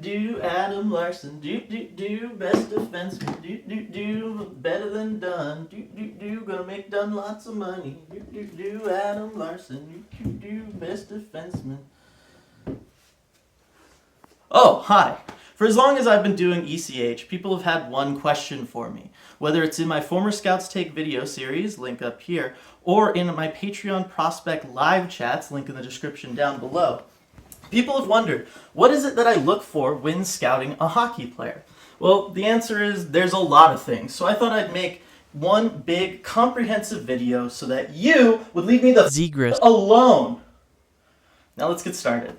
Do Adam Larson. Do best defenseman. Do better than Dunn. Do gonna make Dunn lots of money. Do Adam Larson. Do best defenseman. Oh, hi. For as long as I've been doing ECH, people have had one question for me. Whether it's in my former Scouts Take video series, link up here, or in my Patreon Prospect live chats, link in the description down below. People have wondered, what is it that I look for when scouting a hockey player? Well, the answer is there's a lot of things. So I thought I'd make one big comprehensive video so that you would leave me the Zegras alone. Now let's get started.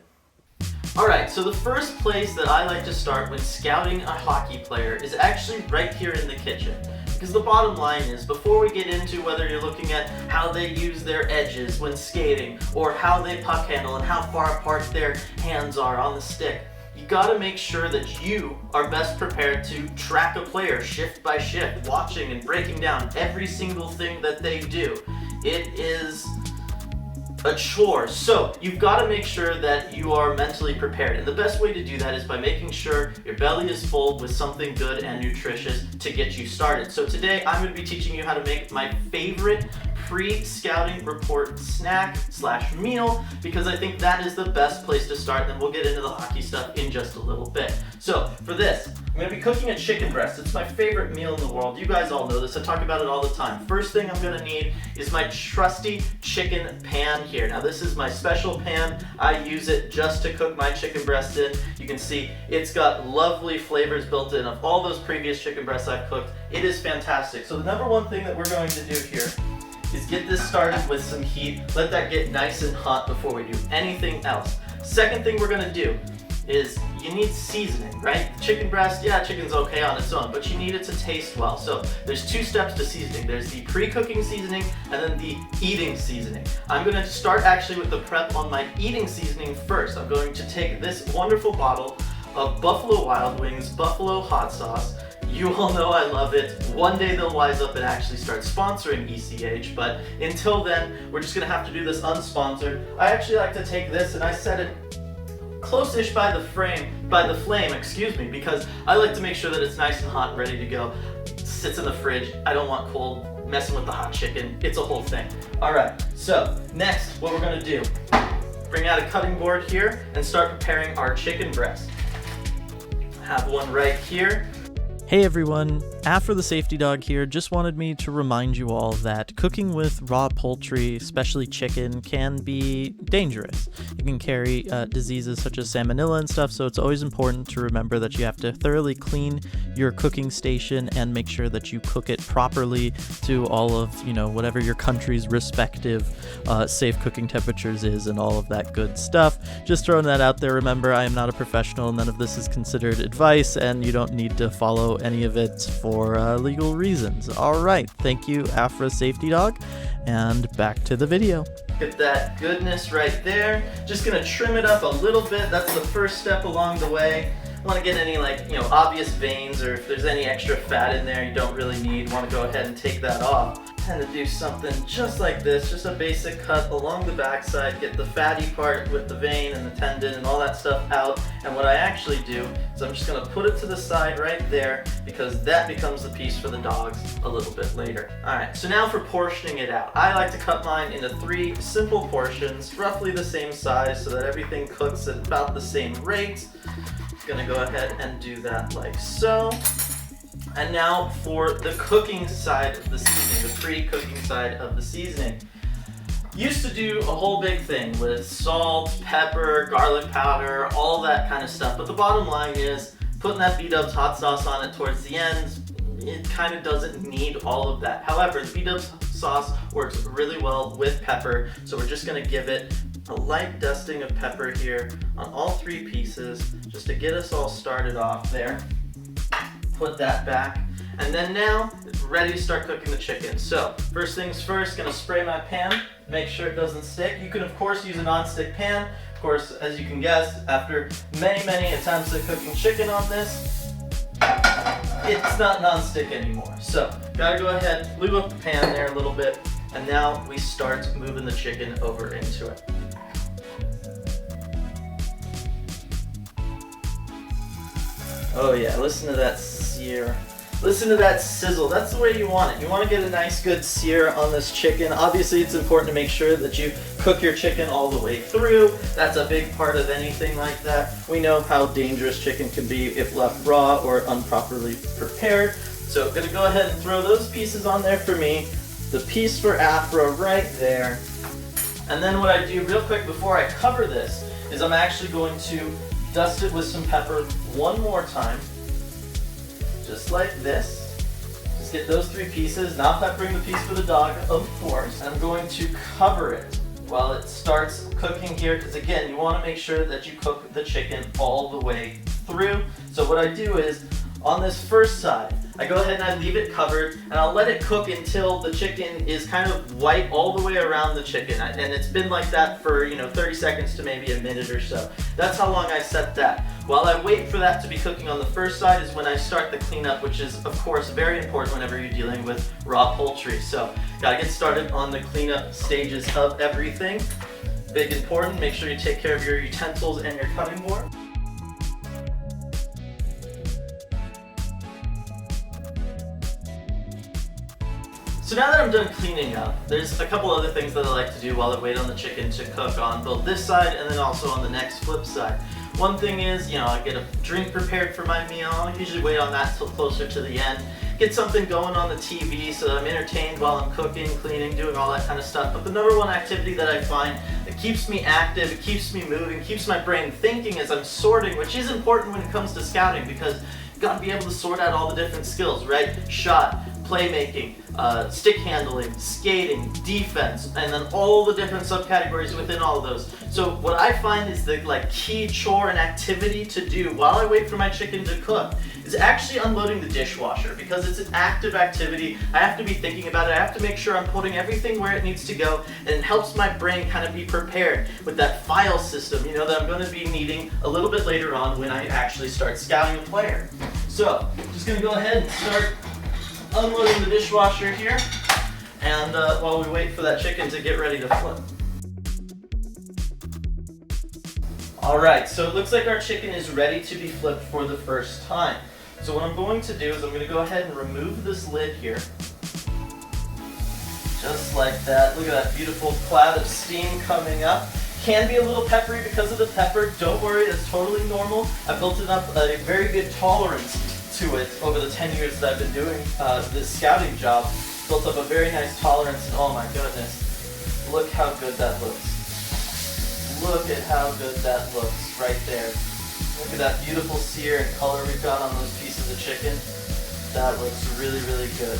Alright, so the first place that I like to start when scouting a hockey player is actually right here in the kitchen. Because the bottom line is, before we get into whether you're looking at how they use their edges when skating, or how they puck handle and how far apart their hands are on the stick, you gotta make sure that you are best prepared to track a player shift by shift, watching and breaking down every single thing that they do. It is a chore. So you've got to make sure that you are mentally prepared. And the best way to do that is by making sure your belly is full with something good and nutritious to get you started. So today I'm going to be teaching you how to make my favorite pre-scouting report snack / meal, because I think that is the best place to start. Then we'll get into the hockey stuff in just a little bit. So for this, I'm going to be cooking a chicken breast. It's my favorite meal in the world. You guys all know this. I talk about it all the time. First thing I'm going to need is my trusty chicken pan here. Now this is my special pan. I use it just to cook my chicken breast in. You can see it's got lovely flavors built in of all those previous chicken breasts I've cooked. It is fantastic. So the number one thing that we're going to do here is get this started with some heat. Let that get nice and hot before we do anything else. Second thing we're gonna do is you need seasoning, right? Chicken breast, yeah, chicken's okay on its own, but you need it to taste well. So there's two steps to seasoning. There's the pre-cooking seasoning and then the eating seasoning. I'm gonna start actually with the prep on my eating seasoning first. I'm going to take this wonderful bottle of Buffalo Wild Wings Buffalo hot sauce. You all know I love it. One day they'll wise up and actually start sponsoring ECH, but until then, we're just gonna have to do this unsponsored. I actually like to take this and I set it close-ish by the flame, excuse me, because I like to make sure that it's nice and hot, ready to go. It sits in the fridge. I don't want cold, messing with the hot chicken. It's a whole thing. All right, so next, what we're gonna do, bring out a cutting board here and start preparing our chicken breast. I have one right here. Hey everyone, Afro the Safety Dog here. Just wanted me to remind you all that cooking with raw poultry, especially chicken, can be dangerous. You can carry diseases such as salmonella and stuff, so it's always important to remember that you have to thoroughly clean your cooking station and make sure that you cook it properly to all of, whatever your country's respective safe cooking temperatures is and all of that good stuff. Just throwing that out there. Remember, I am not a professional. None of this is considered advice, and you don't need to follow any of it for legal reasons. All right, thank you, Afro Safety Dog, and back to the video. Get that goodness right there. Just gonna trim it up a little bit. That's the first step along the way. You want to get any obvious veins, or if there's any extra fat in there you don't really need, want to go ahead and take that off. I tend to do something just like this, just a basic cut along the backside, get the fatty part with the vein and the tendon and all that stuff out. And what I actually do is I'm just going to put it to the side right there, because that becomes the piece for the dogs a little bit later. Alright, so now for portioning it out. I like to cut mine into 3 simple portions, roughly the same size, so that everything cooks at about the same rate. Gonna go ahead and do that like so. And now for the cooking side of the seasoning, the pre-cooking side of the seasoning. Used to do a whole big thing with salt, pepper, garlic powder, all that kind of stuff. But the bottom line is, putting that B-Dubs hot sauce on it towards the end, it kind of doesn't need all of that. However, the B-Dubs sauce works really well with pepper, so we're just gonna give it a light dusting of pepper here on all 3 pieces, just to get us all started off there. Put that back, and then now it's ready to start cooking the chicken. So first things first, gonna spray my pan, make sure it doesn't stick. You can of course use a non-stick pan. Of course, as you can guess, after many attempts at cooking chicken on this, it's not non-stick anymore. So gotta go ahead, lube up the pan there a little bit, And now we start moving the chicken over into it. Oh yeah, listen to that sear. Listen to that sizzle. That's the way you want it. You want to get a nice good sear on this chicken. Obviously, it's important to make sure that you cook your chicken all the way through. That's a big part of anything like that. We know how dangerous chicken can be if left raw or improperly prepared. So I'm going to go ahead and throw those pieces on there for me. The piece for Afra right there. And then what I do real quick before I cover this is I'm actually going to dust it with some pepper one more time. Just like this. Just get those 3 pieces, not peppering the piece for the dog, of course. I'm going to cover it while it starts cooking here, because again, you want to make sure that you cook the chicken all the way through. So what I do is, on this first side, I go ahead and I leave it covered, and I'll let it cook until the chicken is kind of white all the way around the chicken. And it's been like that for 30 seconds to maybe a minute or so. That's how long I set that. While I wait for that to be cooking on the first side is when I start the cleanup, which is of course very important whenever you're dealing with raw poultry. So gotta get started on the cleanup stages of everything. Big important, make sure you take care of your utensils and your cutting board. So now that I'm done cleaning up, there's a couple other things that I like to do while I wait on the chicken to cook on both this side and then also on the next flip side. One thing is, I get a drink prepared for my meal. I usually wait on that till closer to the end. Get something going on the TV so that I'm entertained while I'm cooking, cleaning, doing all that kind of stuff. But the number one activity that I find that keeps me active, it keeps me moving, keeps my brain thinking as I'm sorting, which is important when it comes to scouting because you've got to be able to sort out all the different skills, right? Shot, playmaking, stick handling, skating, defense, and then all the different subcategories within all of those. So what I find is the key chore and activity to do while I wait for my chicken to cook is actually unloading the dishwasher, because it's an active activity. I have to be thinking about it. I have to make sure I'm putting everything where it needs to go, and it helps my brain kind of be prepared with that file system, that I'm going to be needing a little bit later on when I actually start scouting a player. So, just going to go ahead and start unloading the dishwasher here, and while we wait for that chicken to get ready to flip. Alright, so it looks like our chicken is ready to be flipped for the first time. So what I'm going to do is I'm going to go ahead and remove this lid here. Just like that. Look at that beautiful cloud of steam coming up. Can be a little peppery because of the pepper. Don't worry, that's totally normal. I've built up a very good tolerance to it over the 10 years that I've been doing this scouting job. Built up a very nice tolerance, and oh my goodness, look how good that looks. Look at how good that looks right there. Look at that beautiful sear and color we've got on those pieces of chicken. That looks really, really good.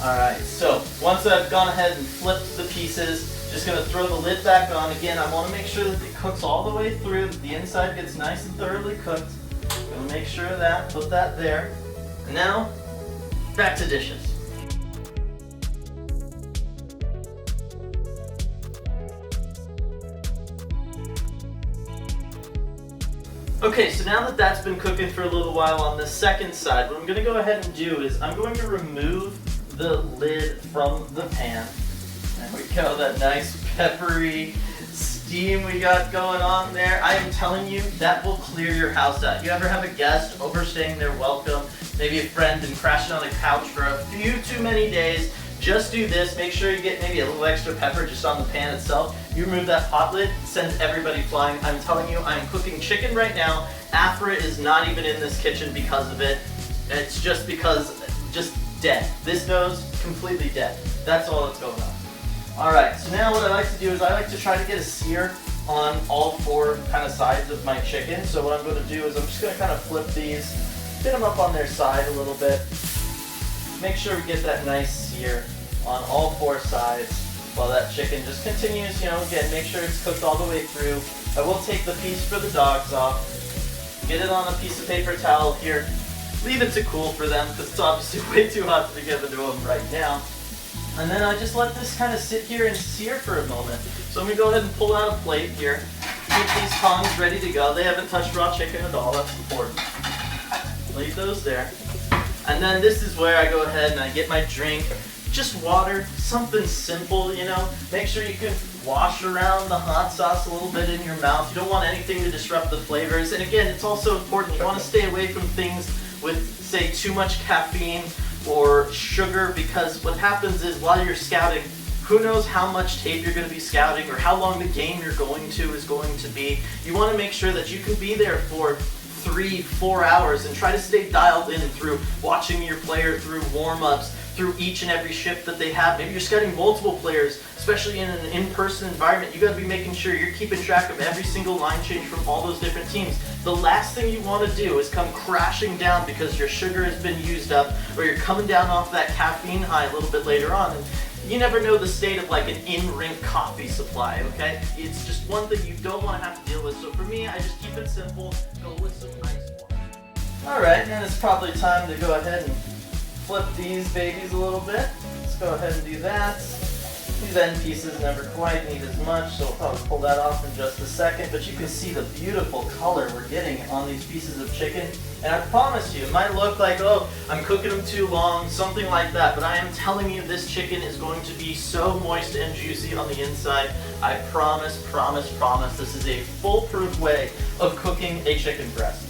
Alright, so once I've gone ahead and flipped the pieces, just going to throw the lid back on. Again, I want to make sure that it cooks all the way through, that the inside gets nice and thoroughly cooked. I'm going to make sure of that, put that there. And now, back to dishes. Okay, so now that that's been cooking for a little while on the second side, what I'm going to go ahead and do is I'm going to remove the lid from the pan. There we go, that nice peppery steam we got going on there. I am telling you, that will clear your house out. You ever have a guest overstaying their welcome, maybe a friend, and crashing on the couch for a few too many days? Just do this. Make sure you get maybe a little extra pepper just on the pan itself. You remove that hot lid, sends everybody flying. I'm telling you, I'm cooking chicken right now. Afra is not even in this kitchen because of it. It's just because, just dead. This nose, completely dead. That's all that's going on. Alright, so now what I like to do is I like to try to get a sear on all 4 kind of sides of my chicken. So what I'm going to do is I'm just going to kind of flip these, get them up on their side a little bit. Make sure we get that nice sear on all 4 sides while that chicken just continues, again, make sure it's cooked all the way through. I will take the piece for the dogs off, get it on a piece of paper towel here, leave it to cool for them because it's obviously way too hot to give it to them right now. And then I just let this kind of sit here and sear for a moment. So I'm going to go ahead and pull out a plate here, get these tongs ready to go. They haven't touched raw chicken at all, that's important. Leave those there. And then this is where I go ahead and I get my drink, just water, something simple, you know. Make sure you can wash around the hot sauce a little bit in your mouth. You don't want anything to disrupt the flavors. And again, it's also important, you want to stay away from things with, say, too much caffeine or sugar, because what happens is while you're scouting, who knows how much tape you're going to be scouting or how long the game you're going to is going to be. You want to make sure that you can be there for 3-4 hours and try to stay dialed in through watching your player, through warm-ups, through each and every shift that they have. Maybe you're scouting multiple players, especially in an in-person environment. You got to be making sure you're keeping track of every single line change from all those different teams. The last thing you want to do is come crashing down because your sugar has been used up, or you're coming down off that caffeine high a little bit later on. And you never know the state of like an in-rink coffee supply, okay? It's just one thing you don't want to have to deal with. So for me, I just keep it simple, go with some ice water. All right, and it's probably time to go ahead and flip these babies a little bit. Let's go ahead and do that. These end pieces never quite need as much, so we'll probably pull that off in just a second. But you can see the beautiful color we're getting on these pieces of chicken. And I promise you, it might look like, oh, I'm cooking them too long, something like that. But I am telling you, this chicken is going to be so moist and juicy on the inside. I promise, promise, promise. This is a foolproof way of cooking a chicken breast.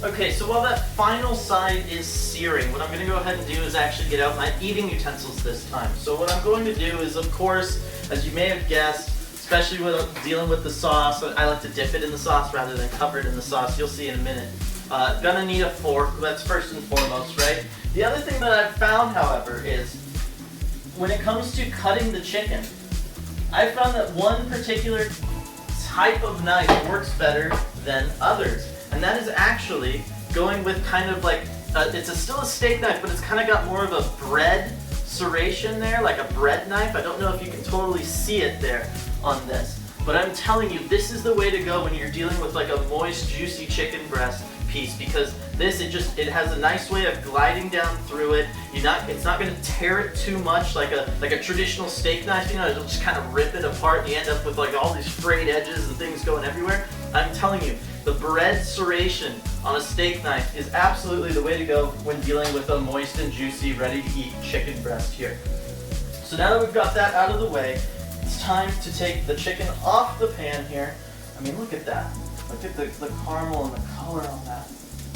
Okay, so while that final side is searing, what I'm going to go ahead and do is actually get out my eating utensils this time. So what I'm going to do is, of course, as you may have guessed, especially when dealing with the sauce, I like to dip it in the sauce rather than cover it in the sauce. You'll see in a minute. Gonna need a fork, that's first and foremost, right? The other thing that I've found, however, is when it comes to cutting the chicken, I've found that one particular type of knife works better than others. And that is actually going with kind of like, still a steak knife, but it's kind of got more of a bread serration there, like a bread knife. I don't know if you can totally see it there on this. But I'm telling you, this is the way to go when you're dealing with like a moist, juicy chicken breast piece, because this, it has a nice way of gliding down through it. It's not going to tear it too much like a traditional steak knife. You know, it'll just kind of rip it apart, and you end up with like all these frayed edges and things going everywhere. I'm telling you, the bread serration on a steak knife is absolutely the way to go when dealing with a moist and juicy, ready-to-eat chicken breast here. So now that we've got that out of the way, it's time to take the chicken off the pan here. I mean, look at that. Look at the caramel and the color on that.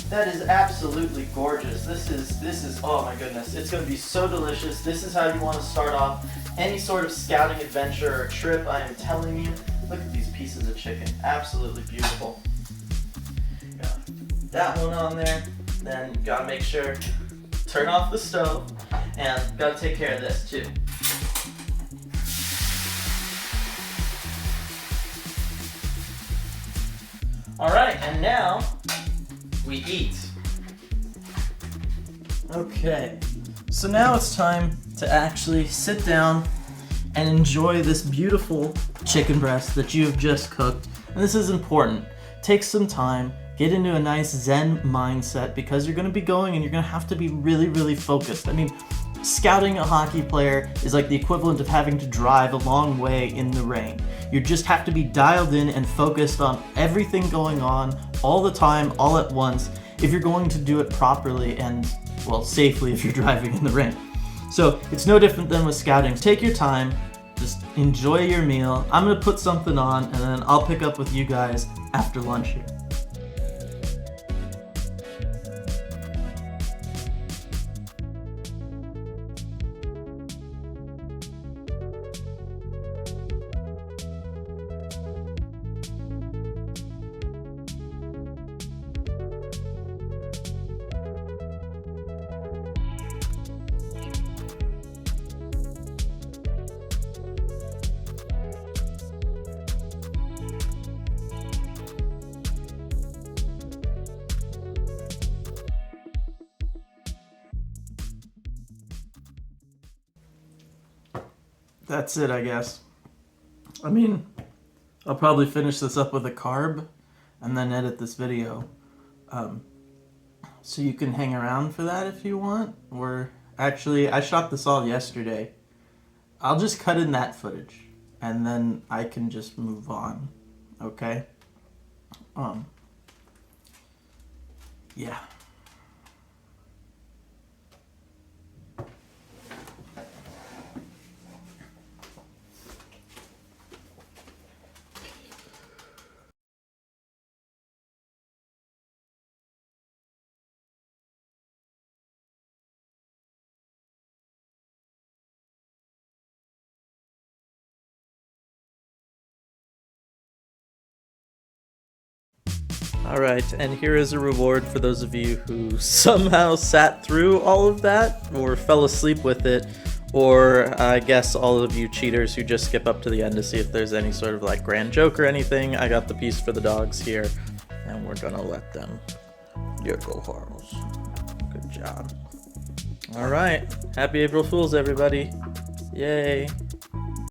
That is absolutely gorgeous. This is, oh my goodness, it's going to be so delicious. This is how you want to start off any sort of scouting adventure or trip, I am telling you. Look at these pieces of chicken, absolutely beautiful. Got that one on there, then gotta make sure, turn off the stove, and gotta take care of this too. Alright, and now we eat. Okay, so now it's time to actually sit down and enjoy this beautiful chicken breast that you have just cooked. And this is important. Take some time, get into a nice Zen mindset, because you're going to be going and you're going to have to be really, really focused. I mean, scouting a hockey player is like the equivalent of having to drive a long way in the rain. You just have to be dialed in and focused on everything going on all the time, all at once, if you're going to do it properly and, well, safely if you're driving in the rain. So it's no different than with scouting. Take your time, just enjoy your meal. I'm going to put something on, and then I'll pick up with you guys after lunch here. That's it, I guess. I mean, I'll probably finish this up with a carb and then edit this video. So you can hang around for that if you want. Or actually, I shot this all yesterday. I'll just cut in that footage and then I can just move on. Okay? Yeah. All right, and here is a reward for those of you who somehow sat through all of that or fell asleep with it, or I guess all of you cheaters who just skip up to the end to see if there's any sort of like grand joke or anything. I got the piece for the dogs here, and we're gonna let them go Harls. Good job. All right, happy April Fools, everybody. Yay.